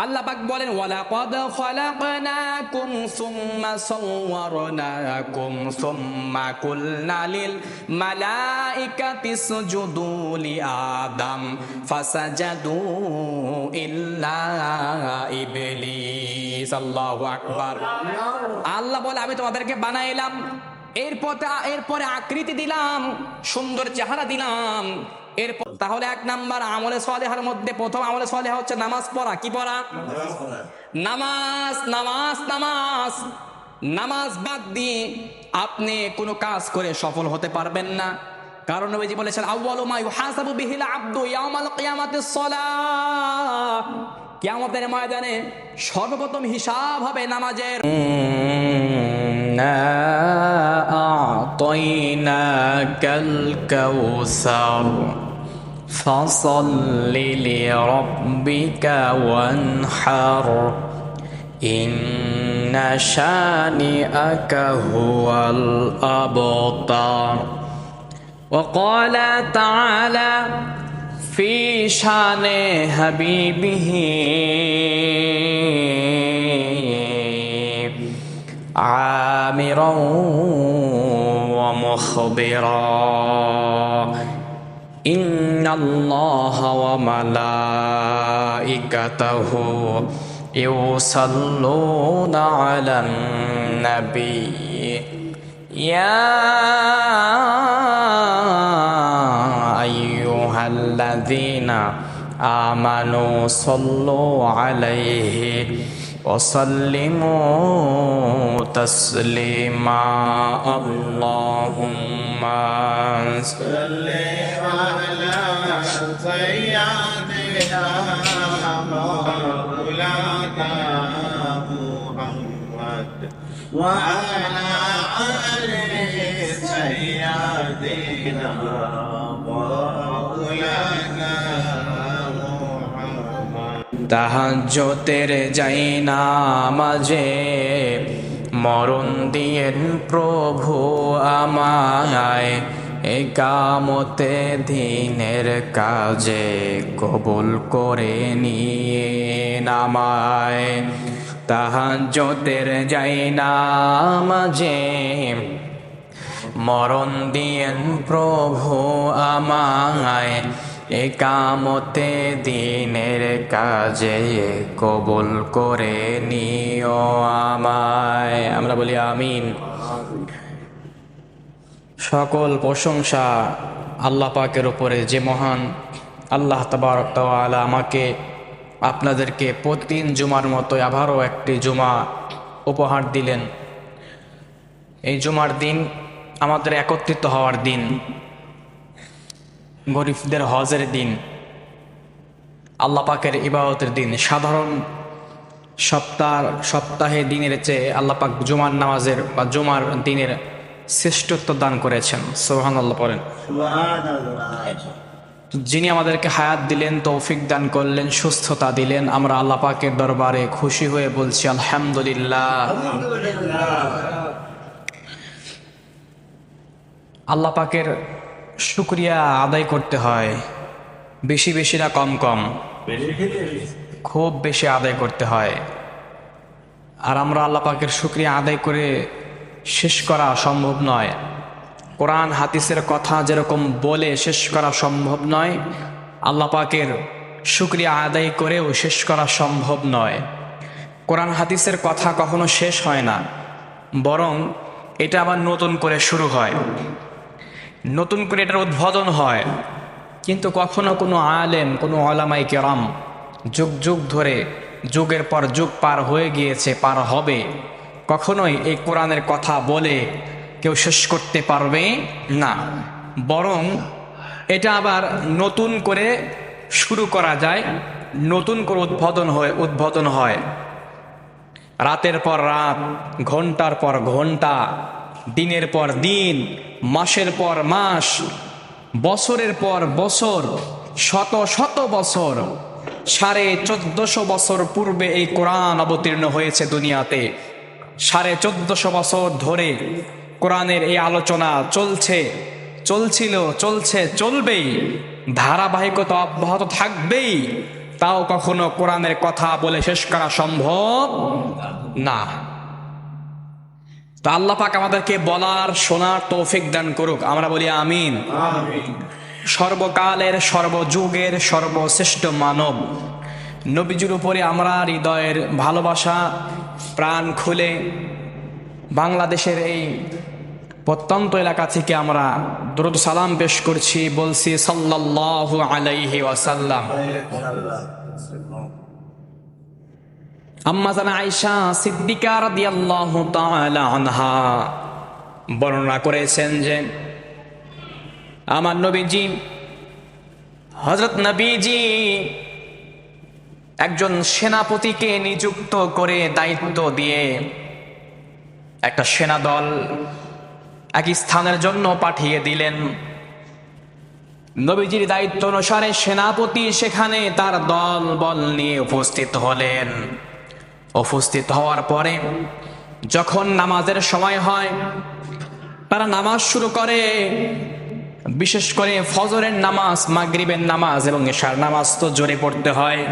আল্লাহ পাক বলেন ওয়ালাকাদ খালাকনাকুম সুম্মা সাওয়ারনাকুম সুম্মা কুলনা লিল মালাইকাতি ইসজুদু লিআদম ফাসাজাদু ইল্লা ইবলিস। আল্লাহু আকবার। আল্লাহ বলে আমি তোমাদেরকে বানাইলাম, এরপরে আকৃতি দিলাম, সুন্দর চেহারা দিলাম। এরপর তাহলে এক নাম্বার আমলে সালেহার মধ্যে প্রথম আমলে সালেহা হচ্ছে নামাজ পড়া। কি পড়া? নামাজ। নামাজ নামাজ নামাজ বাদ দিয়ে আপনি কোনো কাজ করে সফল হতে পারবেন না। কারণ নবীজি বলেছেন আউয়ালু মা ইউহাসাবু বিহিল আবদু ইয়াউমাল কিয়ামাতিস সালাহ। কিয়ামতের ময়দানে সর্বপ্রথম হিসাব হবে নামাজের। আ'তাইনাকাল কাউসার ফাসাল্লি লিরাব্বিকা ওয়ানহার ইন্না শানিআকা হুয়াল আবতার। وقال تعالى في شان حبيبه عامرا ومخبرا إن الله وملائكته يصلون على النبي يا أيها الذين آمنوا صلوا عليه وسلموا تسليما اللهم صل على سيدنا مولانا محمد وعلى آل سيدنا مولانا তাহাজ্জুদের যাই নামাজে মরণ দিয়েন প্রভু আমায়, একামতে দিনের কাজে কবুল করে নিয়ে নামায়। তাহাজ্জুদের যাই নামাজে মরণ দিয়েন প্রভু আমায়, একামতে দিনের কাজে কবুল করে নিও আমায়। আমরা বলি আমিন। সকল প্রশংসা আল্লাহ পাকের উপরে, যে মহান আল্লাহ তাবারক ওয়া তাআলা আমাকে আপনাদেরকে প্রতিদিন জুমার মতো আবারও একটি জুমা উপহার দিলেন। এই জুমার দিন আমাদের একত্রিত হওয়ার দিন, গরিবদের হজের দিন, আল্লাহ পাকের ইবাদতের দিন। সাধারণ সপ্তাহে দিনের চেয়ে আল্লাহ পাক জুমার নামাজের বা জুমার দিনের শ্রেষ্ঠত্ব দান করেছেন। সুবহানাল্লাহ পড়েন। যিনি আমাদেরকে হায়াত দিলেন, তৌফিক দান করলেন, সুস্থতা দিলেন, আমরা আল্লাহ পাকের দরবারে খুশি হয়ে বলছি আলহামদুলিল্লাহ। আল্লাহ পাকের শুকরিয়া আদায় করতে হয়, বেশি বেশি না কম কম? খুব বেশি আদায় করতে হয়। আর আমরা আল্লাহ পাকের শুকরিয়া আদায় করে শেষ করা সম্ভব নয়। কোরআন হাদিসের কথা যেরকম বলে শেষ করা সম্ভব নয়, আল্লাহ পাকের শুকরিয়া আদায় করেও শেষ করা সম্ভব নয়। কোরআন হাদিসের কথা কখনো শেষ হয় না, বরং এটা আবার নতুন করে শুরু হয়, নতুন করে এটার উদ্বোধন হয়। কিন্তু কখনো কোনো আলেম, কোনো ওলামায়ে কেরাম যুগ যুগ ধরে, যুগের পর যুগ পার হয়ে গিয়েছে, পার হবে, কখনোই এই কোরআনের কথা বলে কেউ শেষ করতে পারবে না। বরং এটা আবার নতুন করে শুরু করা যায়, নতুন করে উদ্বোধন হয়। রাতের পর রাত, ঘন্টার পর ঘন্টা, দিনের পর দিন, মাসের পর মাস, বছরের পর বছর, শত শত বছর, 1450 বছর পূর্বে এই কোরআন অবতীর্ণ হয়েছে দুনিয়াতে। 1450 বছর ধরে কোরআনের এই আলোচনা চলছে, চলছিল, চলছে, চলবেই, ধারাবাহিকতা অব্যাহত থাকবেই। তাও কখনো কোরআনের কথা বলে শেষ করা সম্ভব না। তো আল্লাহ পাক আমাদেরকে বলার শোনার তৌফিক দান করুক, আমরা বলি আমিন। সর্বকালের সর্বযুগের সর্বশ্রেষ্ঠ মানব নবীজির উপরে আমরা হৃদয়ের ভালোবাসা প্রাণ খুলে বাংলাদেশের এই প্রত্যন্ত এলাকা থেকে আমরা দরুদ সালাম পেশ করছি, বলছি সাল্লাল্লাহু আলাইহি ওয়াসাল্লাম। আম্মা জানা আয়েশা সিদ্দিকা রাদিয়াল্লাহু তাআলা আনহা বর্ণনা করেছেন যে আমার নবীজি হযরত নবীজি একজন সেনাপতিকে নিযুক্ত করে দায়িত্ব দিয়ে একটা সেনাদল এক স্থানের জন্য পাঠিয়ে দিলেন। নবীজির দায়িত্ব অনুসারে সেনাপতি সেখানে তার দল বল নিয়ে উপস্থিত হলেন। উপস্থিত হওয়ার পরে যখন নামাজের সময় হয় তারা নামাজ শুরু করে। বিশেষ করে ফজরের নামাজ, মাগরিবের নামাজ এবং এশার নামাজ তো জোরে পড়তে হয়।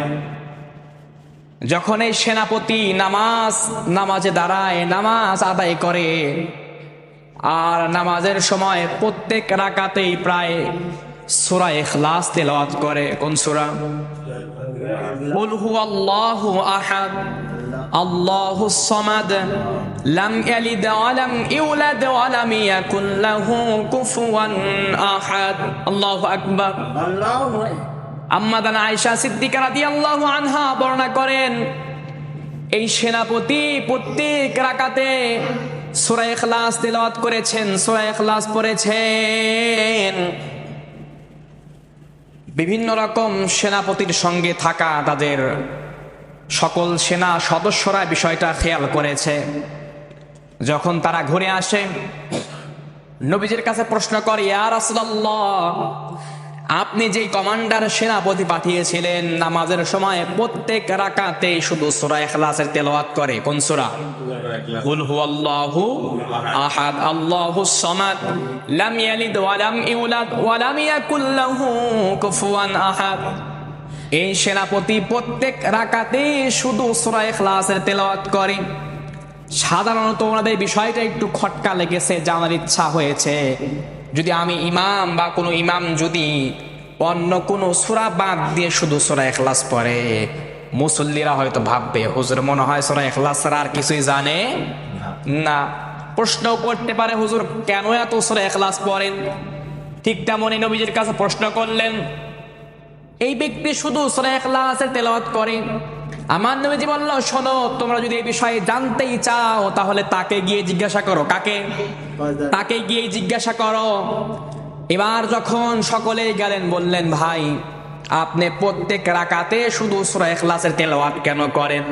যখন এই সেনাপতি নামাজে দাঁড়ায়, নামাজ আদায় করে, আর নামাজের সময় প্রত্যেক রাকাতেই প্রায় সূরা ইখলাস তেলাওয়াত করে। কোন সূরা? কুল হুয়াল্লাহু আহাদ আল্লাহুস সামাদ লাম ইয়ালিদ ওয়া লাম ইউলাদ ওয়া লাম ইয়াকুল লাহু কুফুয়ান আহাদ। আল্লাহু আকবার। আম্মা জানা আয়েশা সিদ্দিকা রাদিয়াল্লাহু আনহা বর্ণনা করেন, এই সেনাপতি প্রত্যেক রাকাতে সূরা ইখলাস তেলাওয়াত করেছেন, সূরা ইখলাস পড়েছেন। বিভিন্ন রকম সেনাপতির সঙ্গে থাকা তাদের সকল সেনা সদস্যরা বিষয়টা খেয়াল করেছে। যখন তারা ঘুরে আসে নবীজির কাছে প্রশ্ন করে, ইয়া রাসূলুল্লাহ, আপনি যে কমান্ডার সেনাপতি পাঠিয়েছিলেন নামাজের সময় প্রত্যেক রাকাতে শুধু সূরা ইখলাসের তেলাওয়াত করে, কোন সূরা? কুল হুয়াল্লাহু আহাদ আল্লাহুস সামাদ লাম ইয়ালিদ ওয়া লাম ইউলাদ ওয়া লাম ইয়াকুল লাহু কুফুয়ান আহাদ। এই সেনাপতি প্রত্যেক রাকাতে শুধু সূরা ইখলাসের তেলাওয়াত করে। সাধারণত ওনাদের বিষয়টা একটু খটকা লেগেছে, জানার ইচ্ছা হয়েছে যদি আমি ইমাম বা কোনো ইমাম যদি অন্য কোনো সূরা বাদ দিয়ে শুধু সূরা ইখলাস পড়ে, মুসল্লিরা হয়তো ভাববে হুজুর মনে হয় সূরা ইখলাস ছাড়া আর কিছুই জানে না। প্রশ্ন করতে পারে, হুজুর কেন এত সূরা ইখলাস পড়েন? ঠিক তেমনই নবীজির কাছে প্রশ্ন করলেন, এই ব্যক্তি শুধু সূরা ইখলাসের তেলাওয়াত করে। আমার নবীজি বলল, শোনো, তোমরা যদি এই বিষয়ে জানতেই চাও তাহলে তাকে গিয়ে জিজ্ঞাসা করো। কাকে? তাকে গিয়ে জিজ্ঞাসা করো। এবার যখন সকলেই গেলেন, বললেন, ভাই আপনি প্রত্যেক রাকাতে শুধু সূরা ইখলাসের তেলাওয়াত কেন করেন?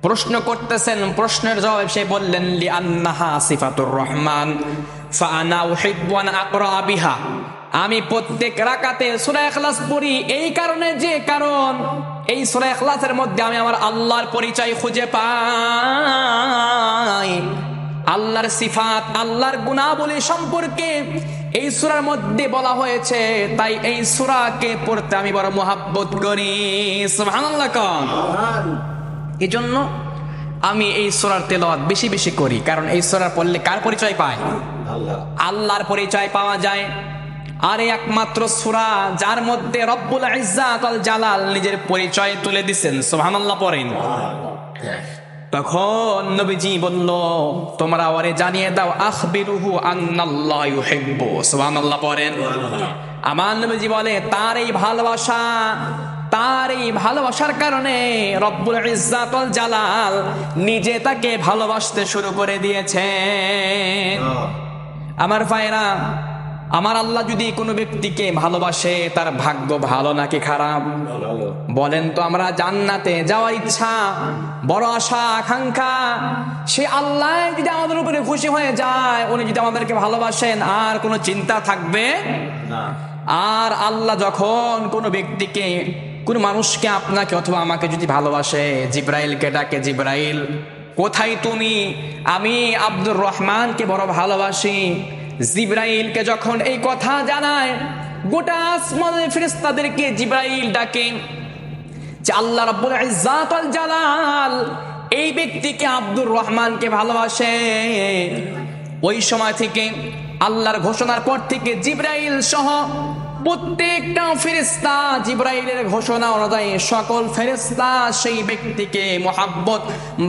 প্রশ্ন করতেছেন, প্রশ্নের জবাব সে বললেন, লিআন্নাহা সিফাতুর রহমান ফাআনা উহিব্বু আন আকরা বিহা। আমি প্রত্যেক রাকাতে সূরা ইখলাস পড়ি এই কারণে যে কারণ এই সূরা ইখলাসের মধ্যে আমি আমার আল্লাহর পরিচয় খুঁজে পাই। আল্লাহর সিফাত, আল্লাহর গুণাবলী সম্পর্কে এই সূরার মধ্যে বলা হয়েছে, তাই এই সূরাকে পড়তে আমি বড় মুহাব্বত করি। সুবহানাল্লাহ। এজন্য আমি এই সূরার তেলাওয়াত বেশি বেশি করি, কারণ এই সূরা পড়লে কার পরিচয় পায়? আল্লাহর পরিচয় পাওয়া যায়। আর একমাত্র সূরা যার মধ্যে রব্বুল ইজ্জাত ওয়াল জালাল নিজের পরিচয় তুলে দিবেন। সুবহানাল্লাহ পড়েন। তখন নবীজি বলল, তোমরা ওরে জানিয়ে দাও, আখবিরুহু আন্নাল্লাহ ইউহিব্বু। সুবহানাল্লাহ পড়েন। আমার নবীজি বলে, তার এই ভালোবাসার কারণে রব্বুল ইজ্জাত ওয়াল জালাল নিজে তাকে ভালোবাসতে শুরু করে দিয়েছেন। আমার ভাইরা, আমার আল্লাহ যদি কোনো ব্যক্তিকে ভালোবাসে তার ভাগ্য ভালো নাকি খারাপ? বলেন তো। আমরা জান্নাতে যাওয়ার ইচ্ছা, বড় আশা আকাঙ্ক্ষা, সে আল্লাহ যদি আমাদের উপরে খুশি হয়ে যায়, উনি যদি আমাদেরকে ভালোবাসেন, আর কোনো চিন্তা থাকবে না। আর আল্লাহ যখন কোনো ব্যক্তিকে, কোন মানুষকে, আপনাকে অথবা আমাকে যদি ভালোবাসে, জিব্রাইলকে ডাকে, জিব্রাইল কোথায় তুমি? আমি আব্দুর রহমানকে বড় ভালোবাসি। জিব্রাইলকে যখন এই কথা জানায়, গোটা আসমানের ফেরেশতাদেরকে জিব্রাইল ডাকে, যে আল্লাহ রাব্বুল ইজ্জাত ওয়াল জালাল এই ব্যক্তিকে আব্দুর রহমানকে ভালোবাসে। ওই সময় থেকে আল্লাহর ঘোষণার পর থেকে জিবরাইল সহ প্রত্যেকটা ফেরেশতা জিবরাইলের ঘোষণা অনুযায়ী সকল ফেরেশতা সেই ব্যক্তিকে মহাব্বত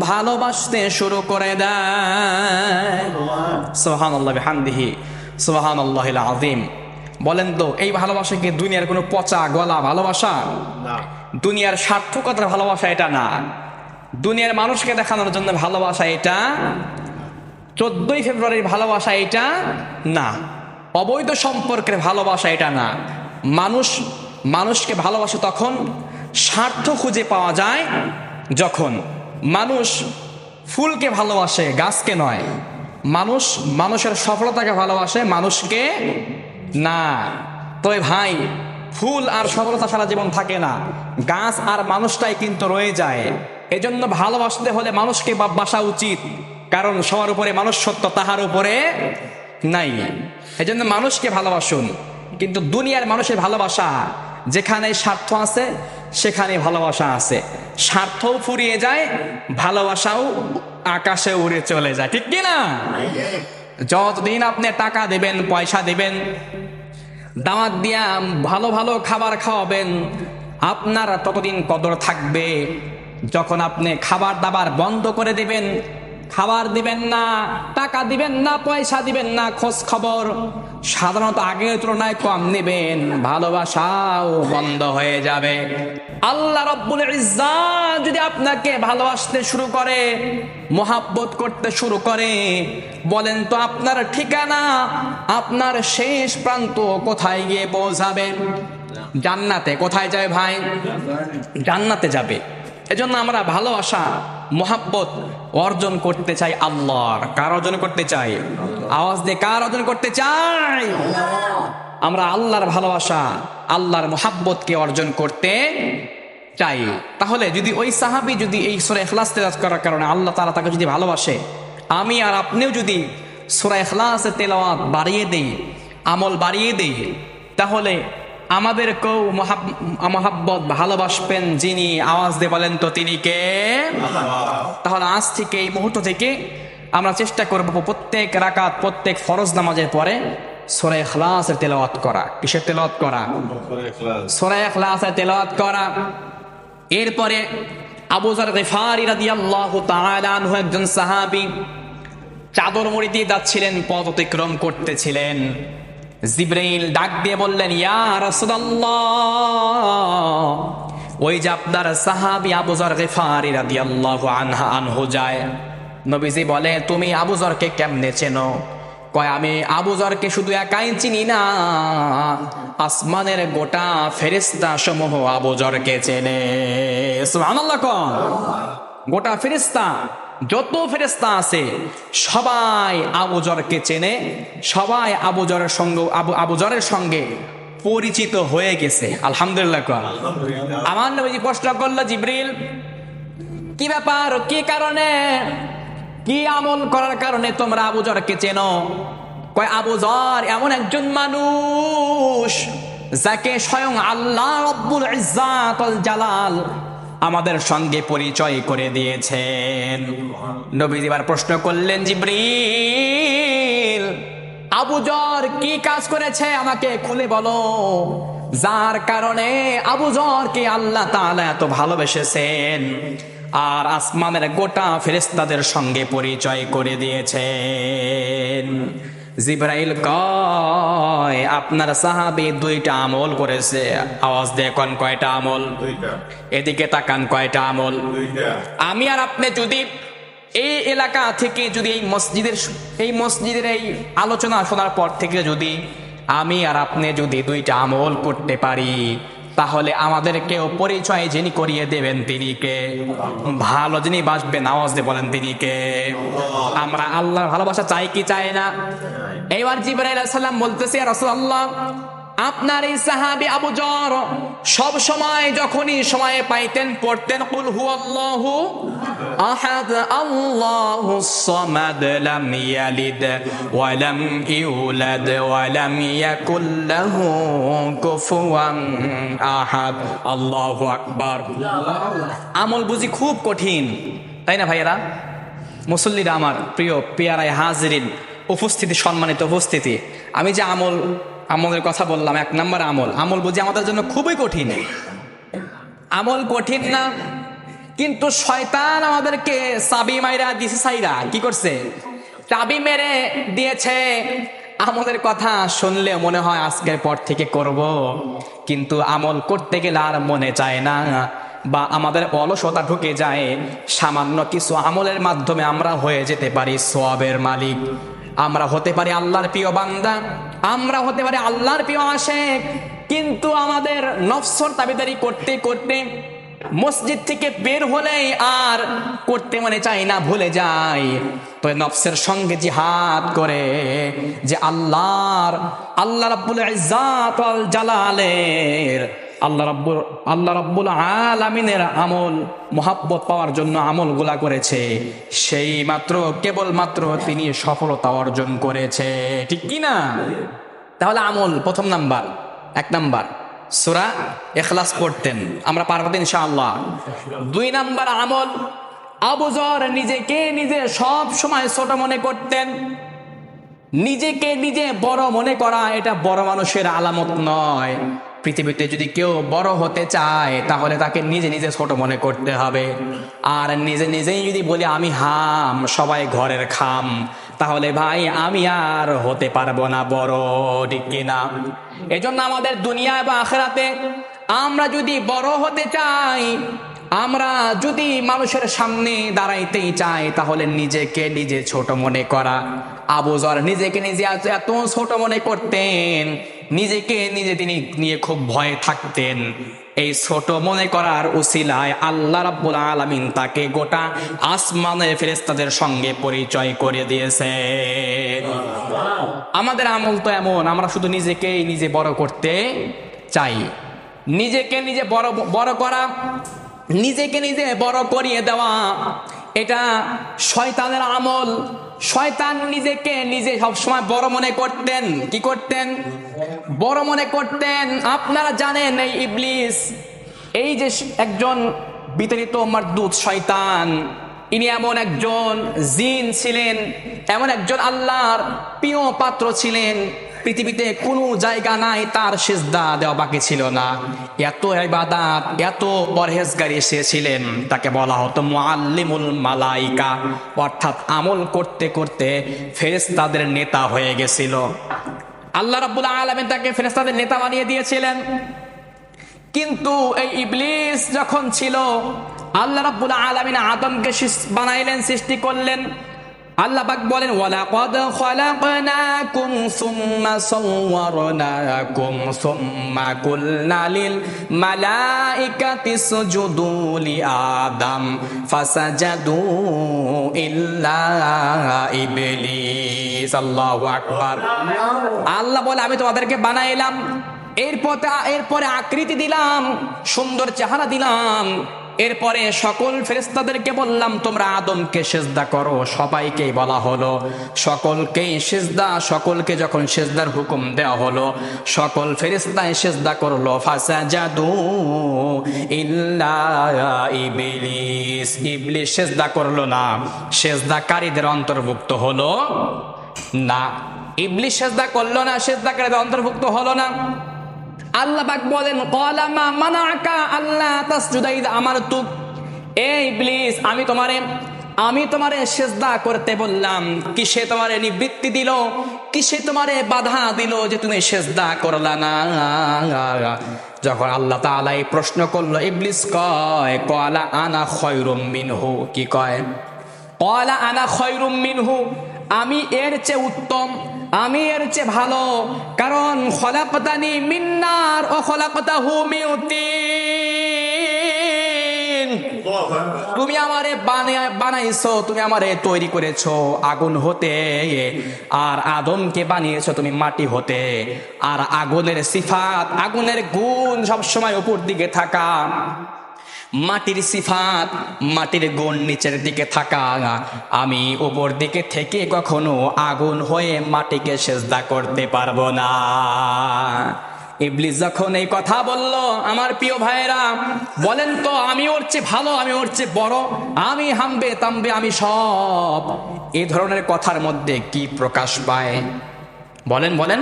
ভালোবাসতে শুরু করে দেয়। সুবহানাল্লাহ বিহামদিহি সুবহানাল্লাহিল আযীম। বলেন তো এই ভালোবাসা কি দুনিয়ার কোনো পচা গলা ভালোবাসা? না। দুনিয়ার সার্থকতার ভালোবাসা এটা না। দুনিয়ার মানুষকে দেখানোর জন্য ভালোবাসা এটা, 14ই ফেব্রুয়ারির ভালোবাসা এটা না। অবৈধ সম্পর্কের ভালোবাসা এটা না। মানুষকে ভালোবাসে তখন স্বার্থ খুঁজে পাওয়া যায় যখন। মানুষ ফুলকে ভালোবাসে, গাছকে নয়। মানুষের সফলতাকে ভালোবাসে, মানুষকে না। তবে ভাই, ফুল আর সফলতা সারা জীবন থাকে না, গাছ আর মানুষটাই কিন্তু রয়ে যায়। এজন্য ভালোবাসতে হলে মানুষকে বাসা উচিত, কারণ সবার উপরে মানুষ সত্য, তাহার উপরে নাই। এজন্য মানুষকে ভালোবাসুন। কিন্তু দুনিয়ার মানুষের ভালোবাসা, যেখানে স্বার্থ আছে সেখানে ভালোবাসা আছে। স্বার্থও ফুরিয়ে যায়, ভালোবাসাও আকাশে উড়ে চলে যায়, ঠিক কি না? যতদিন আপনি টাকা দেবেন, পয়সা দেবেন, দাওয়াত দিয়া ভালো ভালো খাবার খাওয়াবেন, আপনার ততদিন কদর থাকবে। যখন আপনি খাবার দাবার বন্ধ করে দিবেন, খাবার দিবেন না, টাকা দিবেন না, পয়সা দিবেন না, খোঁজ খবর সাধারণত আগের তুলনায় কম নেবেন, ভালোবাসাও বন্ধ হয়ে যাবে। আল্লাহ রাব্বুল ইজ্জাত যদি আপনাকে ভালোবাসতে শুরু করে, মহাব্বত করতে শুরু করে, বলেন তো আপনার ঠিকানা, আপনার শেষ প্রান্ত কোথায় গিয়ে পৌঁছাবে? জান্নাতে। কোথায় যাবে ভাই? জান্নাতে যাবে। এজন্য আমরা ভালোবাসা, মহাব্বত অর্জন করতে চাই আল্লাহর। কার অর্জন করতে চাই? আওয়াজ দিয়ে কার অর্জন করতে চাই? আমরা আল্লাহর ভালোবাসা, আল্লাহর মহাব্বতকে অর্জন করতে চাই। তাহলে যদি ওই সাহাবী যদি এই সূরা ইখলাস তেলাওয়াত করার কারণে আল্লাহ তাআলা তাকে যদি ভালোবাসে, আমি আর আপনিও যদি সূরা ইখলাসের তেলাওয়াত বাড়িয়ে দেই, আমল বাড়িয়ে দেই, তাহলে আমাদেরকেও মহাব্বত ভালোবাসবেন যিনি। আওয়াজ দিয়ে বলেন তো তিনি কে? তাহলে আজ থেকে, এই মুহূর্ত থেকে আমরা চেষ্টা করব প্রত্যেক রাকাত, প্রত্যেক ফরজ নামাজের পরে সূরা ইখলাসের তেলাওয়াত করা। কিসের তেলাওয়াত করা? সূরা ইখলাসের তেলাওয়াত করা। এরপরে আবু যর গিফারি রাদিয়াল্লাহু তাআলা আনহু একজন সাহাবী, চাদর মুড়ি দিয়ে যাচ্ছিলেন, পথ অতিক্রম করতেছিলেন। জিবরাইল ডাক দিয়ে বললেন, ইয়া রাসূলুল্লাহ, ওই যে আপনার সাহাবী আবু যর গিফারি রাদিয়াল্লাহু আনহু যায়। নবীজি বলে, তুমি আবু যরকে কেমনে চেনো? কয়, আমি আবু যরকে শুধু একাই চিনি না, আসমানের গোটা ফেরেশতা সমূহ আবু যরকে চেনে। সুবহানাল্লাহ। কোন গোটা ফেরেশতা, যত ফেরেশতা আছে সবাই আবু যরকে চেনে, সবাই আবু যরের সঙ্গে পরিচিত হয়ে গেছে। আলহামদুলিল্লাহ। আমার নবীজি প্রশ্ন করলো, জিবরিল কি ব্যাপার, কি কারণে, কি আমল করার কারণে তোমরা আবু যরকে চেনো? কয়, আবু যর এমন একজন মানুষ যাকে স্বয়ং আল্লাহ রাব্বুল ইজ্জাত ওয়াল জালাল আমাদের সঙ্গে পরিচয় করে দিয়েছেন। নবীজি এবার প্রশ্ন করলেন, জিবরিল আবু যর কি কাজ করেছে আমাকে খুলে বলো, যার কারণে আবু যরকে আল্লাহ তাআলা এত ভালোবেসেছেন আর আসমানের গোটা ফেরেশতাদের সঙ্গে পরিচয় করে দিয়েছেন। জিবরাইল কয়, আপনার সাহাবী 2টা আমল করেছে। আওয়াজ দিয়ে কোন কয়টা আমল? 2টা। এদিকে তাকান, কয়টা আমল? 2টা। আমি আর আপনি যদি এই এলাকা থেকে, যদি এই মসজিদের এই আলোচনা শোনার পর থেকে যদি আমি আর আপনি যদি 2টা আমল করতে পারি, তাহলে আমাদেরকেও পরিচয় যিনি করিয়ে দেবেন তিনি কে? ভালো যিনি বাসবেন, আওয়াজ দিয়ে বলেন তিনি কে? আমরা আল্লাহর ভালোবাসা চাই কি চাই না? এইবার জিবরাইল আলাইহিস সালাম বলতেছে, ইয়া রাসূলুল্লাহ আপনার এই সাহাবী আবু যর সব সময় যখনই সময় পাইতেন পড়তেন কুল হুয়াল্লাহু আহাদ আল্লাহুস সামাদ লাম ইয়ালিদ ওয়া লাম ইউলাদ ওয়া লাম ইয়াকুল লাহু কুফুয়ান আহাদ। আল্লাহু আকবার। আমল বুঝি খুব কঠিন, তাই না ভাইয়েরা? মুসল্লিরা আমার প্রিয় পেয়ারায় হাজিরিন, উপস্থিতি, সম্মানিত উপস্থিতি, আমি যে আমলের কথা বললাম, 1 নম্বর আমল বুঝি আমাদের জন্য খুবই কঠিন। আমল কঠিন না, কিন্তু শয়তান আমাদেরকে চাবি মাইরা দিছে, সাইরা কি করছে, চাবি মেরে দিয়েছে। আমলের কথা শুনলে মনে হয় আজকের পর থেকে করব, কিন্তু আমল করতে গেলে আর মনে চায় না, বা আমাদের অলসতা ঢুকে যায়। সামান্য কিছু আমলের মাধ্যমে আমরা হয়ে যেতে পারি সওয়াবের মালিক, আমরা হতে পারি আল্লাহর প্রিয় বান্দা, আমরা হতে পারি আল্লাহর প্রিয় আশিক, কিন্তু আমাদের নফসর তাবেদারি করতে করতে মসজিদ থেকে বের হলেই আর করতে মনে চাই না, ভুলে যাই। তো নফসের সঙ্গে জিহাদ করে যে আল্লাহ রাব্বুল ইজ্জাত ওয়াল জালালের, আল্লাহ রাব্বুল আলামিনের আমল মোহাব্বত পাওয়ার জন্য আমলগুলা করেছে, সেই মাত্র কেবলমাত্র তিনি সফলতা অর্জন করেছে, ঠিক কি না? তাহলে আমল প্রথম নাম্বার, 1 নাম্বার সূরা ইখলাস পড়তেন, আমরা পারবো ইনশাআল্লাহ। 2 নাম্বার আমল, আবু যর নিজেকে নিজে সব সময় ছোট মনে করতেন। নিজেকে নিজে বড় মনে করা এটা বড় মানুষের আলামত নয়। পৃথিবীতে যদি কেউ বড় হতে চায় তাহলে তাকে নিজে নিজে ছোট মনে করতে হবে। আর নিজে নিজেই যদি বলি আমি হাম, সবাই ঘরের খাম, তাহলে ভাই আমি আর হতে পারবো না বড়, ঠিক কিনা? এজন্য আমাদের দুনিয়া বা আখিরাতে আমরা যদি বড় হতে চাই, আমরা যদি মানুষের সামনে দাঁড়াইতেই চাই, তাহলে নিজেকে নিজে ছোট মনে করা। আবু যর নিজেকে নিজে এত ছোট মনে করতেন, নিজেকে নিজে তিনি নিয়ে খুব ভয়ে থাকতেন। এই ছোট মনে করার উসিলায় আল্লাহ রাব্বুল আলামিন তাকে গোটা আসমানের ফেরেশতাদের সঙ্গে পরিচয় করে দিয়েছে। আমাদের আমল তো এমন, আমরা শুধু নিজেকেই নিজে বড় করতে চাই। নিজেকে নিজে বড় করা, নিজেকে নিজে বড় করিয়ে দেওয়া, এটা শয়তানের আমল। শয়তান নিজেকে নিজে সবসময় বড় মনে করতেন। কি করতেন? বড় মনে করতেন। আপনারা জানেন এই ইবলিস, এই যে একজন বিতাড়িত মারদুদ শয়তান, ইনি এমন একজন জিন ছিলেন, এমন একজন আল্লাহর প্রিয় পাত্র ছিলেন, পৃথিবীতে কোনো জায়গা নাই তার সিজদা দেওয়া বাকি ছিল না। এত ইবাদত, এত পরহেজগারী সে ছিলেন, তাকে বলা হতো মুআল্লিমুল মালাইকা, অর্থাৎ আমল করতে করতে ফেরেশতাদের নেতা হয়ে গেছিল। আল্লাহ রাব্বুল আলামিন তাকে ফেরেশতাদের নেতা বানিয়ে দিয়েছিলেন। কিন্তু এই ইবলিস যখন ছিল, আল্লাহ রাব্বুল আলামিন আদমকে বানাইলেন, সৃষ্টি করলেন। আল্লাহ পাক বলেন ওয়ালাকাদ খালাকনাকুম সুম্মা সাওয়ারনাকুম সুম্মা কুলনা লিল মালাইকাতি ইসজুদু লি আদম ফাসাজাদু ইল্লা ইবলিস। আল্লাহু আকবার। আল্লাহ বলে আমি তোমাদেরকে বানাইলাম, এরপরে আকৃতি দিলাম, সুন্দর চেহারা দিলাম, এরপরে সকল ফেরেশতাদেরকে বললাম তোমরা আদমকে সিজদা করো। সবাইকেই বলা হলো, সকলকেই সিজদা, সকলকে যখন সিজদার হুকুম দেওয়া হলো, সকল ফেরেশতাই সিজদা করলো। ফাসাজাদু ইল্লা ইবলিস, ইবলিস সিজদা করলো না, সিজদাকারীদের অন্তর্ভুক্ত হলো না। ইবলিস সিজদা করলো না, সিজদাকারীদের অন্তর্ভুক্ত হলো না। আল্লাহ পাক বলেন ক্বালা মা মানাআকা আল্লা তাসজুদা ইয আমারতুক, এই ইবলিস আমি তোমারে সিজদা করতে বললাম, কিসে তোমারে নিবৃত্তি দিল, কিসে তোমারে বাধা দিল যে তুমি সিজদা করলা না? যখন আল্লাহ তাআলা এই প্রশ্ন করলো, ইবলিস কয় ক্বালা আনা খায়রুম মিনহু। কি কয়? ক্বালা আনা খায়রুম মিনহু, আমি এর চেয়ে উত্তম, আমি এর চেয়ে ভালো, কারণ খলাকতানি মিন নার ওয়া খলাকতাহু মিন তিন, তুমি আমারে বানাইছো, তুমি আমারে তৈরি করেছো আগুন হতে, আর আদমকে বানিয়েছো তুমি মাটি হতে। আর আগুনের সিফাত, আগুনের গুণ সবসময় উপর দিকে থাকা, মাটির সিফাত, মাটির গুণ নিচের দিকে থাকা। আমি উপর দিকে থেকে কখনো আগুন হয়ে মাটিকে সেজদা করতে পারবো না। ইবলিস যখন এই কথা বলল, আমার প্রিয় ভাইয়েরা বলেন তো, আমি ওর চেয়ে ভালো, আমি ওর চেয়ে বড়, আমি হামবে তামবে, আমি সব, এই ধরনের কথার মধ্যে কি প্রকাশ পায়? বলেন বলেন,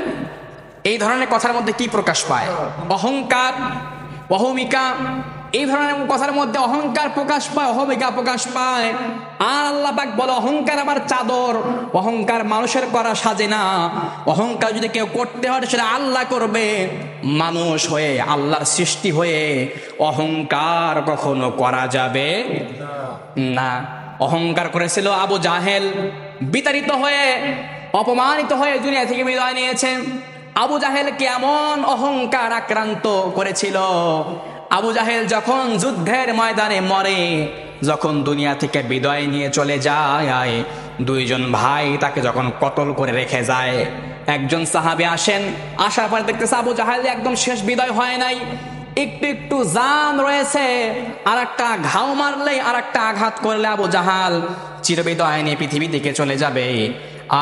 এই ধরনের কথার মধ্যে কি প্রকাশ পায়? অহংকার, অহমিকা, এই ধরনের কথার মধ্যে অহংকার প্রকাশ পায়, অহমিকা প্রকাশ পায়। আর আল্লাহ পাক বলে অহংকার আবার চাদর, অহংকার মানুষের করা সাজে না। অহংকার যদি কেউ করতে হয় সেটা আল্লাহ করবে। মানুষ হয়ে, আল্লাহর সৃষ্টি হয়ে অহংকার কখনো করা যাবে না। অহংকার করেছিল আবু জাহেল, বিতাড়িত হয়ে, অপমানিত হয়ে দুনিয়া থেকে বিদায় নিয়েছেন। আবু জাহেলকে এমন অহংকার আক্রান্ত করেছিল, আবু জাহেল যখন যুদ্ধের ময়দানে মরে, যখন দুনিয়া থেকে বিদায় নিয়ে চলে যায়, দুইজন ভাই তাকে যখন কতল করে রেখে যায়, একজন সাহাবী আসেন, আসার পরে দেখতেছে আবু জাহেল একদম শেষ, বিদায় হয় নাই, একটু একটু জান রয়েছে, আর একটা ঘাও মারলেই, আর একটা আঘাত করলে আবু জাহাল চিরবিদায় নিয়ে পৃথিবী থেকে চলে যাবে।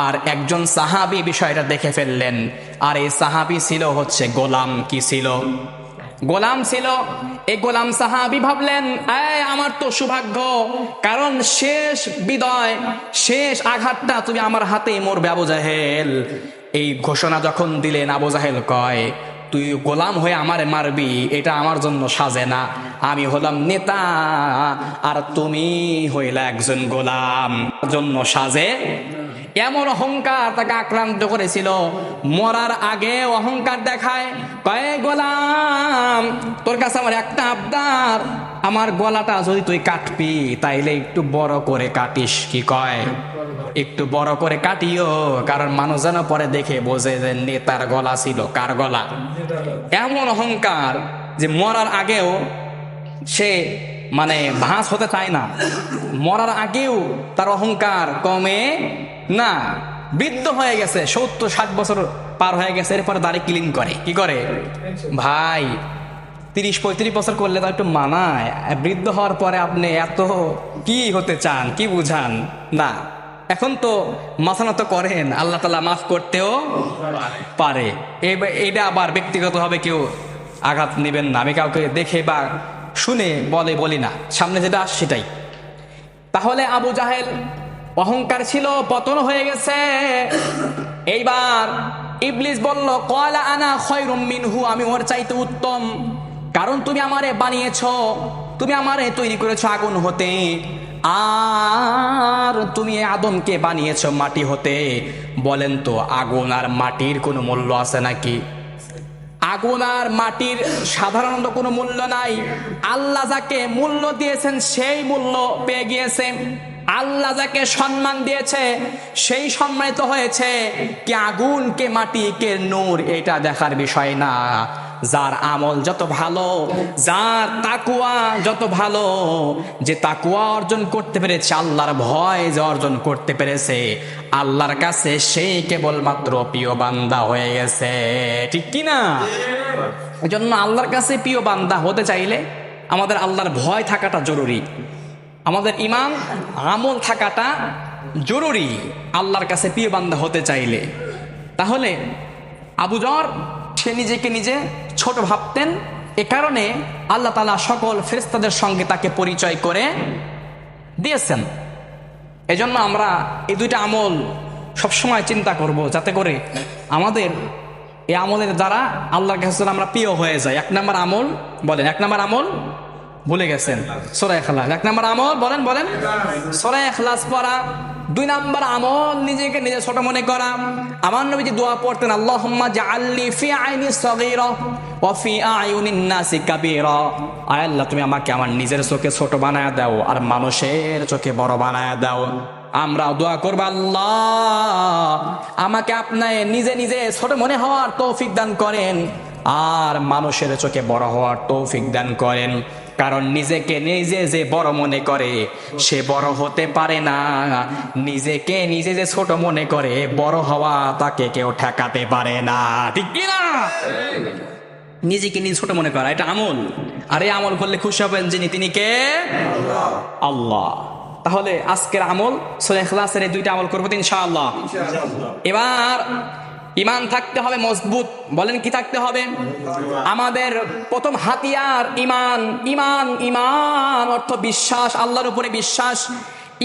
আর একজন সাহাবী বিষয়টা দেখে ফেললেন, আর এই সাহাবী ছিল হচ্ছে গোলাম। কি ছিল? গোলাম ছিল। এই গোলাম সাহাবী ভাবলেন, আমার তো সৌভাগ্য, কারণ শেষ বিদায়, শেষ আঘাতটা তুমি আমার হাতে মরবে আবু জাহেল। এই ঘোষণা যখন দিলেন, আবু জাহেল কয়, তুই গোলাম হয়ে আমারে মারবি, এটা আমার জন্য সাজে না। আমি হলাম নেতা, আর তুমি হইলা একজন গোলাম, জন্য সাজে। এমন অহংকার তাকে আক্রান্ত করেছিল। মরার আগে অহংকার দেখায়, কয় গোলাম, তোর কাছে আমার একটা আবদার, আমার গলাটা যদি তুই কাটবি তাইলে একটু বড় করে কাটিস। কি কয়? একটু বড় করে কাটিও, কারণ মানুষ যেন পরে দেখে বোঝে যে নেতার গলা ছিল। কার গলা? এমন অহংকার যে মরার আগেও সে মানে ভাঁজ হতে চায় না, মরার আগেও তার অহংকার কমে না। বৃদ্ধ হয়ে গেছে, 70-60 বছর পার হয়ে গেছে, এরপরে দাড়ি ক্লিন করে। কি করে ভাই? 30-35 বছর করলে তো একটু মানায়। বৃদ্ধ হওয়ার পরে আপনি এত কি হতে চান, কি বুঝান না? এখন তো মাথা নত করেন, আল্লাহ তাআলা মাফ করতেও পারে। এটা আবার ব্যক্তিগতভাবে কেউ আঘাত নেবেন না। আমি কাউকে দেখে বা শুনে বলি না, সামনে যেটা আসে সেটাই। তাহলে আবু জাহেল অহংকার ছিল, পতন হয়ে গেছে। এইবার ইবলিস বলল, ক্বালা আনা খায়রুম মিনহু, আমি ওর চাইতে উত্তম, কারণ তুমি আমারে বানিয়েছো, তুমি আমারে তৈরি করেছো আগুন হতে, আর তুমি আদমকে বানিয়েছো মাটি হতে। বলেন তো, আগুন আর মাটির কোনো মূল্য আছে নাকি? আগুন আর মাটির সাধারণত কোনো মূল্য নাই। আল্লাহ যাকে মূল্য দিয়েছেন সেই মূল্য পেয়ে গিয়েছে। আল্লাহ যাকে সম্মান দিয়েছে সেই সম্মানিত হয়েছে। কে আগুন, কে মাটি, কে নূর, এটা দেখার বিষয় না। যার আমল যত ভালো, যার তাকওয়া যত ভালো, যে তাকওয়া অর্জন করতে পেরেছে, আল্লাহর ভয় যে অর্জন করতে পেরেছে, আল্লাহর কাছে সেই কেবলমাত্র প্রিয় বান্দা হয়ে গেছে। ঠিক কি না? এই জন্য আল্লাহর কাছে প্রিয় বান্দা হতে চাইলে আমাদের আল্লাহর ভয় থাকাটা জরুরি, আমাদের ঈমান আমল থাকাটা জরুরি আল্লাহর কাছে প্রিয় বান্দা হতে চাইলে। তাহলে আবু যর সে নিজেকে নিজে ছোট ভাবতেন, এ কারণে আল্লাহ তাআলা সকল ফেরেশতাদের সঙ্গে তাকে পরিচয় করে দিয়েছেন। এজন্য আমরা এই দুইটা আমল সবসময় চিন্তা করব, যাতে করে আমাদের এই আমলের দ্বারা আল্লাহর কাছে আমরা প্রিয় হয়ে যাই। 1 নম্বর আমল বলেন, 1 নম্বর আমল ভুলে গেছেন, সূরা ইখলাস। 1 নম্বর আমল বলেন সূরা ইখলাস পড়া। 2 নম্বর আমল নিজেকে নিজে ছোট মনে করা। আমার নবীজি দোয়া পড়তেন, আল্লাহুম্মা জাআলনি ফি আইনি সগীরা ওয়া ফি আয়ুনিন নাসি কাবীরা। আয় আল্লাহ, তুমি আমাকে আমার নিজের চোখে ছোট বানায় দাও আর মানুষের চোখে বড় বানায় দাও। আমরা দোয়া করব, আল্লাহ আমাকে আপনার নিজে নিজে ছোট মনে হওয়ার তৌফিক দান করেন আর মানুষের চোখে বড় হওয়ার তৌফিক দান করেন। কারণ নিজেকে নিজে যে বড় মনে করে সে বড় হতে পারে না, নিজেকে নিজে যে ছোট মনে করে বড় হওয়া তাকে কেউ ঠেকাতে পারে না। ঠিক কি না? নিজেকে নিজে ছোট মনে করা এটা আমল, আর এই আমল করলে খুশি হবেন যিনি, তিনি কে? আল্লাহ। তাহলে আজকের আমল সূরা ইখলাসের এই দুইটা আমল করবো তো ইনশাআল্লাহ। এবার ঈমান থাকতে হবে মজবুত। বলেন কি থাকতে হবে? আমাদের প্রথম হাতিয়ার ঈমান। ঈমান ঈমান অর্থ বিশ্বাস, আল্লাহর উপরে বিশ্বাস।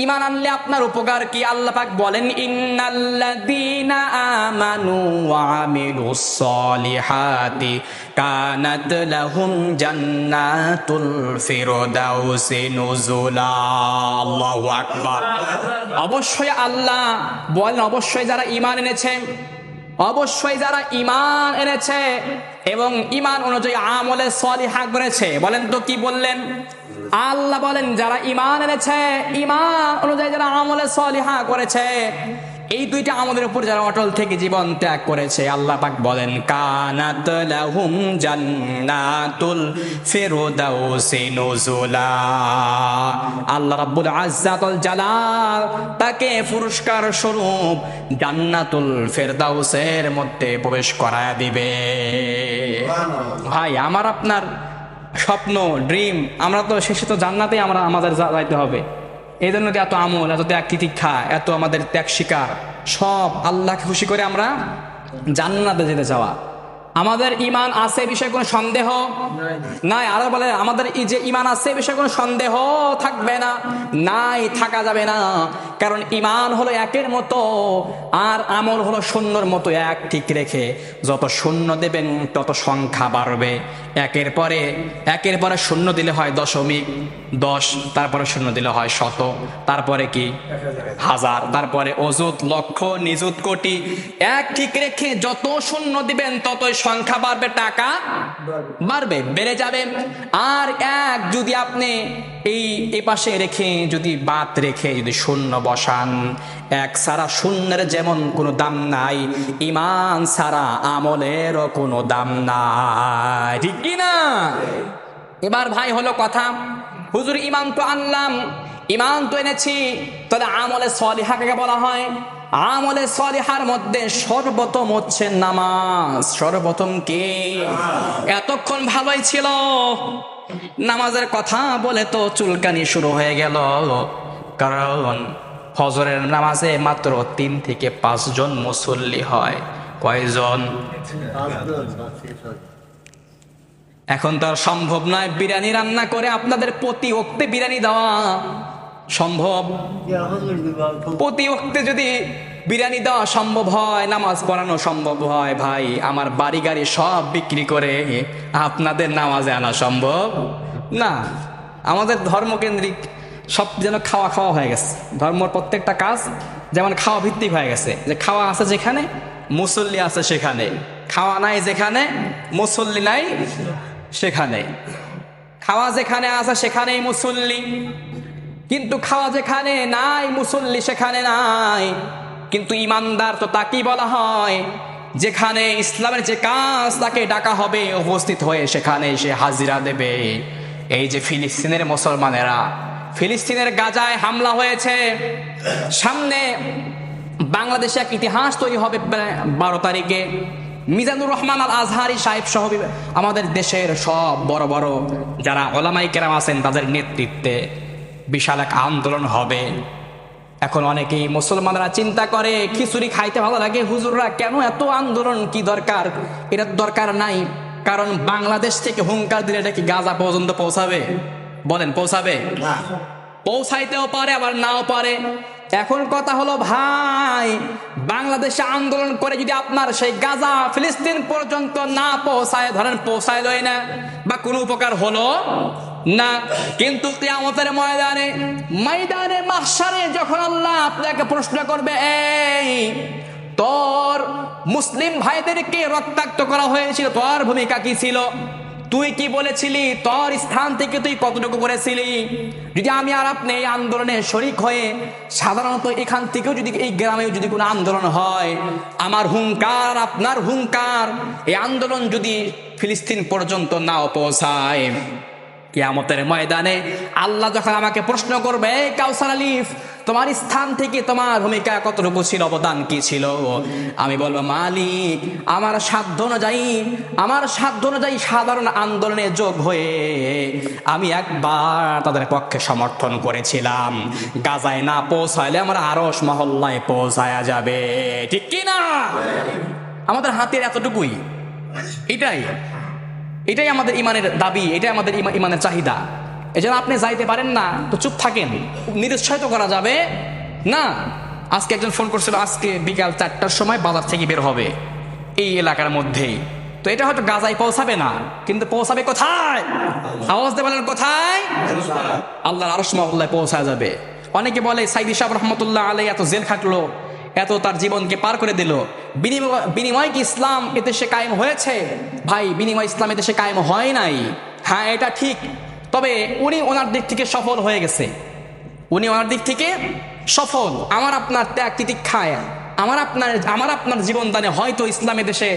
ঈমান আনলে আপনার উপকার কি? আল্লাহ পাক বলেন, ইন্নাল্লাযীনা আমানু ওয়া আমিলুস সলিহাতি কানাত লাহুম জান্নাতুল ফিরদাউসি নুজুলা। আল্লাহু আকবার। অবশ্যই আল্লাহ বলেন, অবশ্যই যারা ঈমান এনেছে, অবশ্যই যারা ঈমান এনেছে এবং ঈমান অনুযায়ী আমলে সলিহা করেছে। বলেন তো কি বললেন? আল্লাহ বলেন যারা ঈমান এনেছে, ঈমান অনুযায়ী যারা আমলে সলিহা করেছে, এই দুইটা আমলের উপর যারা অটল থেকে জীবন ত্যাগ করেছে, আল্লাহ পাক বলেন কানাত লাহুম জান্নাতুল ফিরদাউসি নুজুলা। আল্লাহ রাব্বুল ইজ্জাতুল জালাল তাকে পুরস্কার স্বরূপ জান্নাতুল ফিরদাউসের মধ্যে প্রবেশ করায় দিবে। ভাই আমার আপনার স্বপ্ন, ড্রিম, আমরা তো শেষে তো জান্নাতে আমরা আমাদের যাইতে হবে। এই জন্য এত আমল, এত ত্যাগ তিতিক্ষা, এত আমাদের ত্যাগ স্বীকার, সব আল্লাহকে খুশি করে আমরা জান্নাতে যেতে চাওয়া। আমাদের ঈমান আছে বিষয়ে কোনো সন্দেহ নাই। আর বলে আমাদের এই যে ঈমান আছে বিষয়ে কোনো সন্দেহ থাকবে না, নাই, থাকা যাবে না। কারণ ঈমান হলো একের মতো আর আমল হলো শূন্যর মতো। এক ঠিক রেখে যত শূন্য দেবেন তত সংখ্যা বাড়বে। একের পরে শূন্য দিলে হয় দশমিক, 10, তারপরে শূন্য দিলে হয় শত, তারপরে কি হাজার, তারপরে অযুত, লক্ষ, নিযুত, কোটি। এক ঠিক রেখে যত শূন্য দিবেন ততই সংখ্যা বাড়বে, টাকা বাড়বে, বেড়ে যাবে। আর এক যদি আপনি এই পাশে রেখে, যদি বাদ রেখে যদি শূন্য বসান, এক ছাড়া শূন্যের যেমন কোনো দাম নাই, ঈমান ছাড়া আমলেরও কোনো দাম নাই। ঠিক কি না? এবার ভাই হলো কথা, হুজুর ঈমান তো আনলাম, ঈমান তো এনেছি, তাহলে আমলে সলিহা কাকে বলা হয়? আমলে সলিহার মধ্যে সর্বপ্রথম হচ্ছে নামাজ। সর্বপ্রথম কি? এতক্ষণ ভালোই ছিল, নামাজের কথা বলে তো চুলকানি শুরু হয়ে গেল। কারণ ফজরের নামাজে মাত্র 3 থেকে 5 জন মুসল্লি হয়। কয়জন? এখন তো আর সম্ভব নয় বিরিয়ানি রান্না করে আপনাদের প্রতি ওক্তে বিরিয়ানি দেওয়া সম্ভব। প্রতি ওক্তে যদি বিরিয়ানি দেওয়া সম্ভব হয়, নামাজ পড়ানো সম্ভব হয়, ভাই আমার বাড়ি গাড়ি সব বিক্রি করে আপনাদের নামাজে আনা সম্ভব না। আমাদের ধর্মকেন্দ্রিক সব যেন খাওয়া খাওয়া হয়ে গেছে। ধর্মর প্রত্যেকটা কাজ যেমন খাওয়া ভিত্তিক হয়ে গেছে, যে খাওয়া আছে যেখানে মুসল্লি আছে সেখানে, খাওয়া নাই যেখানে মুসল্লি নাই সেখানে, খাওয়া যেখানে আছে সেখানেই মুসল্লি, কিন্তু খাওয়া যেখানে নাই মুসল্লি সেখানে নাই। কিন্তু ইমানদার তো তাকেই বলা হয় যেখানে ইসলামের যে কাজ তাকে ডাকা হবে, উপস্থিত হয়ে সেখানে সে হাজিরা দেবে। এই যে ফিলিস্তিনের মুসলমানেরা, ফিলিস্তিনের গাজায় হামলা হয়েছে, সামনে বাংলাদেশে এক ইতিহাস তৈরি হবে 12 তারিখে। মিজানুর রহমান আল আজহারি সাহেব সহ আমাদের দেশের সব বড় বড় যারা ওলামায়ে কেরাম আছেন তাদের নেতৃত্বে বিশাল এক আন্দোলন হবে। এখন অনেকেই মুসলমানরা চিন্তা করে খিচুড়ি খাইতে ভালো লাগে, হুজুররা কেন এত আন্দোলন, কি দরকার? এটা দরকার নাই, কারণ বাংলাদেশ থেকে হুঙ্কার দিলে এটা কি গাজা পর্যন্ত পৌঁছাবে? বলেন পৌঁছাবে? পৌঁছাইতেও পারে আবার নাও পারে। এখন কথা হলো ভাই, বাংলাদেশে আন্দোলন করে যদি আপনার সেই গাজা ফিলিস্তিন পর্যন্ত না পৌঁছায়, ধরেন পৌঁছাইলই না বা কোনো উপকার হলো না, কিন্তু কিয়ামতের ময়দানে মাহশারে যখন আল্লাহ আপনাকে প্রশ্ন করবে, এই তোর মুসলিম ভাইদেরকে রক্তাক্ত করা হয়েছিল, তোর ভূমিকা কি ছিল? তুই কি বলেছিলি? তোর স্থান থেকে তুই কতটুকু করেছিলি? যদি আমি আর আপনি এই আন্দোলনে শরিক হয়ে, সাধারণত এখান থেকেও যদি এই গ্রামেও যদি কোনো আন্দোলন হয়, আমার হুঙ্কার আপনার হুঙ্কার, এই আন্দোলন যদি ফিলিস্তিন পর্যন্ত নাও পৌঁছায়, কিয়ামতের ময়দানে আল্লাহ যখন আমাকে প্রশ্ন করবে, এই কাউসার আলিফ, তোমার স্থান থেকে তোমার ভূমিকা কতটুকু ছিল, অবদান কি ছিল? আমি বলবো, মালিক, আমার সাধ্য অনুযায়ী সাধারণ আন্দোলনে যোগ হয়ে আমি একবার তাদের পক্ষে সমর্থন করেছিলাম। গাজায় না পৌঁছাইলে আমরা আরশ মহল্লায় পৌঁছায়া যাবে, ঠিক কি না? আমাদের হাতের এতটুকুই। এটাই আমাদের ইমানের দাবি, এটাই আমাদের ইমানের চাহিদা। এই জন্য আপনি যাইতে পারেন না তো চুপ থাকেন, নিরুৎসাহিত করা যাবে না। আজকে একজন ফোন করছিল, আজকে বিকাল 4টার সময় বাজার থেকে বের হবে এই এলাকার মধ্যেই। তো এটা হয়তো গাজায় পৌঁছাবে না, কিন্তু পৌঁছাবে কোথায়? আওয়াজ দিয়ে বলেন, কোথায়? আল্লাহর আরশ মহল্লায় পৌঁছা যাবে। অনেকে বলে সাইদি সাহেব রহমতুল্লাহ আলাই এত জেল খাটলো, এত তার জীবনকে পার করে দিল, বিনিময় কি ইসলাম এদেশে কায়েম হয়েছে? ভাই, বিনিময় ইসলাম এদেশে কায়েম হয় নাই। হ্যাঁ, এটা ঠিক, তবে উনি ওনার দিক থেকে সফল হয়ে গেছে। সফল। আমার আপনার ত্যাগ তিতিক্ষায়, আমার আপনার জীবন দানে হয়তো ইসলাম এদেশে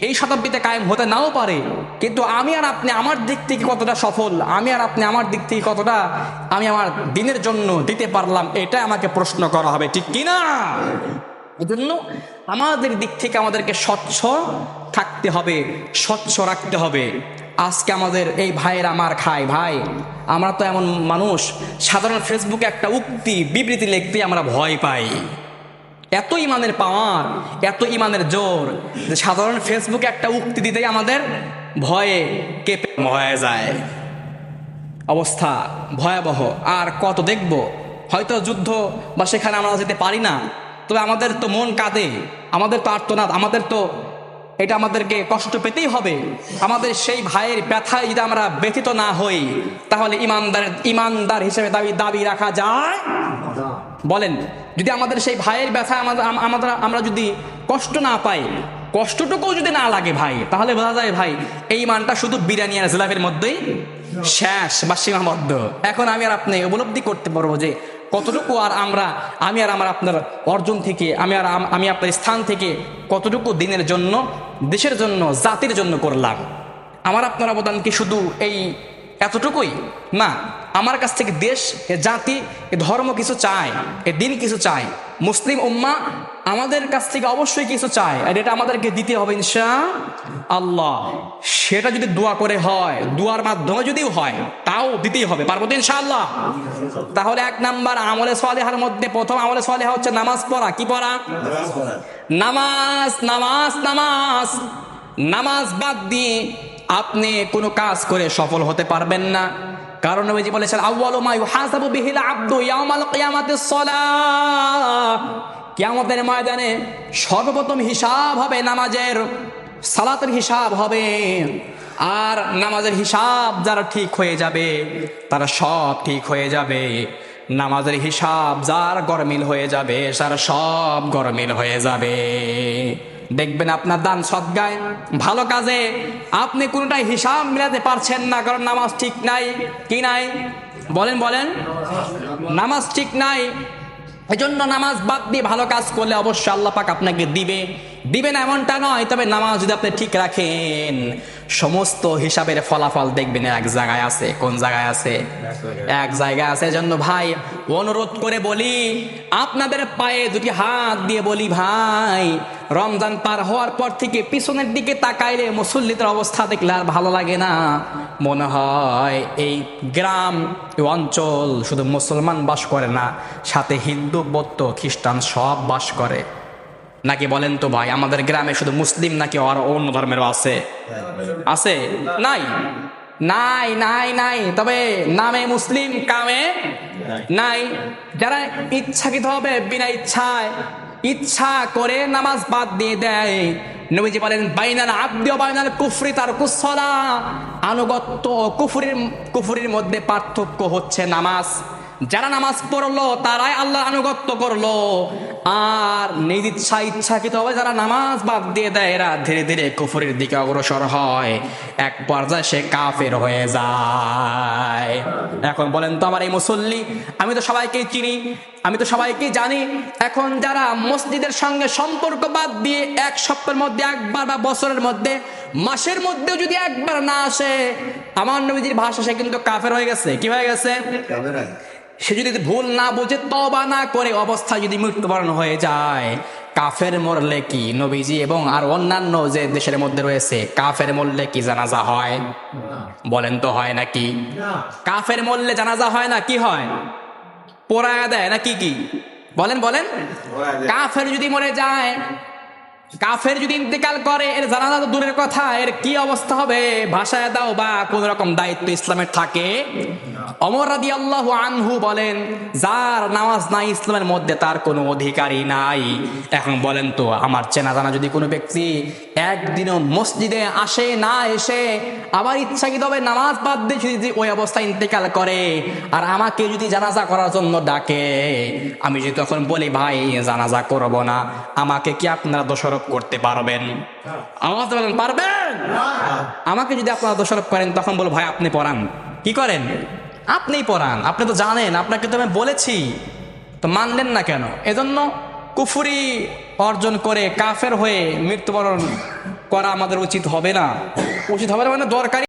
এই শতাব্দীতে কায়েম হতে নাও পারে, কিন্তু আমি আর আপনি আমার দিক থেকে কতটা সফল, আমি আর আপনি আমার দিক থেকে কতটা আমি আমার দিনের জন্য দিতে পারলাম, এটা আমাকে প্রশ্ন করা হবে, ঠিক কিনা? এজন্য আমাদের দিক থেকে আমাদেরকে স্বচ্ছ থাকতে হবে, স্বচ্ছ রাখতে হবে। আজকে আমাদের এই ভাইয়েরা মার খায়। ভাই, আমরা তো এমন মানুষ, সাধারণ ফেসবুকে একটা উক্তি বিবৃতি লিখতে আমরা ভয় পাই। এত ইমানের পাওয়ার, এত ইমানের জোর যে সাধারণ ফেসবুকে একটা উক্তি দিতেই আমাদের ভয়ে কেঁপে হয়ে যায়। অবস্থা ভয়াবহ। আর কত দেখব? হয়তো যুদ্ধ বা সেখানে আমরা যেতে পারি না, তবে আমাদের তো মন কাঁদে, আমাদের তো আর্তনাদ, এটা আমাদেরকে কষ্ট পেতেই হবে। আমাদের সেই ভাইয়ের ব্যথায় যদি আমরা ব্যথিত না হই, তাহলে ইমানদার হিসেবে দাবি রাখা যায়? বলেন, যদি আমাদের সেই ভাইয়ের ব্যথা আমরা যদি কষ্ট না পাই, কষ্টটুকু যদি না লাগে ভাই, তাহলে বোঝা যায় ভাই এই ইমানটা শুধু বিরিয়ানি আর জিলাপের মধ্যেই শেষ বা সীমাবদ্ধ। এখন আমি আর আপনি উপলব্ধি করতে পারবো যে কতটুকু আর আমি আর আমার আপনার অর্জন থেকে, আমি আপনার স্থান থেকে কতটুকু দিনের জন্য, দেশের জন্য, জাতির জন্য করলাম। আমার আপনার অবদান কি শুধু এই এতটুকুই? না, আমার কাছ থেকে দেশ, এ জাতি, এ ধর্ম কিছু চায়, এ দিন কিছু চায়, মুসলিম উম্মাহ আমাদের কাছ থেকে অবশ্যই কিছু চায়, আর এটা আমাদেরকে দিতে হবে ইনশাআল্লাহ। সেটা যদি দোয়া করে হয়, দোয়ার মাধ্যমে যদিও হয়, তাও দিতেই হবে। পারবো তো ইনশাআল্লাহ? তাহলে 1 নাম্বার আমলে সালেহার মধ্যে প্রথম আমলে সালেহা হচ্ছে নামাজ পড়া। কি পড়া? নামাজ। নামাজ নামাজ নামাজ বাদ দিয়ে আপনি কোনো কাজ করে সফল হতে পারবেন না। কারণ নবীজি বলেছেন, আউয়ালু মা ইউহাসাবু বিহিল আবদু ইয়াউমাল কিয়ামাতিস সালাহ। কিয়ামতের ময়দানে সর্বপ্রথম হিসাব হবে নামাজের, সালাতের হিসাব হবে। আর নামাজের হিসাব যারা ঠিক হয়ে যাবে, তারা সব ঠিক হয়ে যাবে। নামাজের হিসাব যার গরমিল হয়ে যাবে, তার সব গরমিল হয়ে যাবে। দেখবেন আপনার দান সদগায়, ভালো কাজে আপনি কোনোটাই হিসাব মিলাতে পারছেন না, কারণ নামাজ ঠিক নাই। কি নাই? বলেন, নামাজ ঠিক নাই। এজন্য নামাজ বাদ দিয়ে ভালো কাজ করলে অবশ্যই আল্লাহ পাক আপনাকে দিবে না এমনটা নয়, তবে নামাজ যদি আপনি ঠিক রাখেন, সমস্ত হিসাবের ফলাফল দেখবেন এক জায়গায় আছে। কোন জায়গায় আছে? এক জায়গায় আছে। এজন্য ভাই, অনুরোধ করে বলি, আপনাদের পায়ে দুটি হাত দিয়ে বলি, ভাই, রমজান পার হওয়ার পর থেকে পিছনের দিকে তাকাইলে মুসল্লিদের অবস্থা দেখলে আর ভালো লাগে না। মনে হয় এই গ্রাম, এই অঞ্চল শুধু মুসলমান বাস করে না, সাথে হিন্দু, বৌদ্ধ, খ্রিস্টান সব বাস করে। নাকি বলেন তো ভাই, আমাদের গ্রামে শুধু মুসলিম নাকি আর অন্য ধর্মেরও আছে? নাই। তবে নামে মুসলিম, কামে নাই। যারা ইচ্ছাকৃত হবে বিনা ইচ্ছা করে নামাজ বাদ দিয়ে দেয়, নবীজি বলেন, বাইনাল আবদি ওয়া বাইনাল কুফরি তারকুস সালাহ। আনুগত্য ও কুফরির মধ্যে পার্থক্য হচ্ছে নামাজ। যারা নামাজ পড়লো তারাই আল্লাহর আনুগত্য করলো, আর নিজ ইচ্ছাকৃত হবে যারা নামাজ বাদ দিয়ে দেয়, এরা ধীরে ধীরে কুফরের দিকে অগ্রসর হয়, এক পর্যায়ে সে কাফের হয়ে যায়। এখন বলেন তো, আমার এই মুসল্লি, আমি তো সবাইকে চিনি, আমি তো সবাইকে জানি, এখন যারা মসজিদের সঙ্গে সম্পর্ক বাদ দিয়ে এক সপ্তাহের মধ্যে একবার বা বছরের মধ্যে মাসের মধ্যেও যদি একবার না আসে, আমার নবীজির ভাষা সে কিন্তু কাফের হয়ে গেছে। কি হয়ে গেছে? সে যদি ভুল না বুঝে তওবা না করে অবস্থা যদি মৃত্যুবরণ হয়ে যায়, কাফের মরলে কি নবীজি এবং আর অন্যান্য যে দেশের মধ্যে রয়েছে, কাফের মরলে কি জানাজা হয়? বলেন তো হয় নাকি? কাফের মরলে জানাজা হয় না, কি হয়? পোড়ায়া দেয় না কি? বলেন বলেন। কাফের যদি মরে যায়, কাফের যদি ইন্তেকাল করে, এর জানাজা তো দূরের কথা, এর কি অবস্থা হবে? ভাষায় দাও বা কোন রকম দায়িত্ব ইসলামের থাকে? ওমর রাদিয়াল্লাহু আনহু বলেন, যার নামাজ নাই ইসলামের মধ্যে তার কোনো অধিকারই নাই। এখন বলেন তো, আমার চেনা জানা যদি কোনো ব্যক্তি একদিনও মসজিদে আসে না, এসে আবার ইচ্ছাকৃতভাবে নামাজ বাদ দিয়ে যদি ওই অবস্থায় ইন্তেকাল করে, আর আমাকে যদি জানাজা করার জন্য ডাকে, আমি যদি তখন বলি ভাই জানাজা করব না, আমাকে কি আপনারা দোষারোপ করতে পারবেন? আওয়াজ বলেন, পারবেন? আমাকে যদি আপনারা দোষারোপ করেন, তখন বলো ভাই আপনি পড়ান। কি করেন? আপনিই পড়ান, আপনি তো জানেন, আপনাকে তো আমি বলেছি, তো মানলেন না কেন? এজন্য কুফরি অর্জন করে কাফের হয়ে মৃত্যুবরণ করা আমাদের উচিত হবে না। উচিত হবে না মানে দরকারি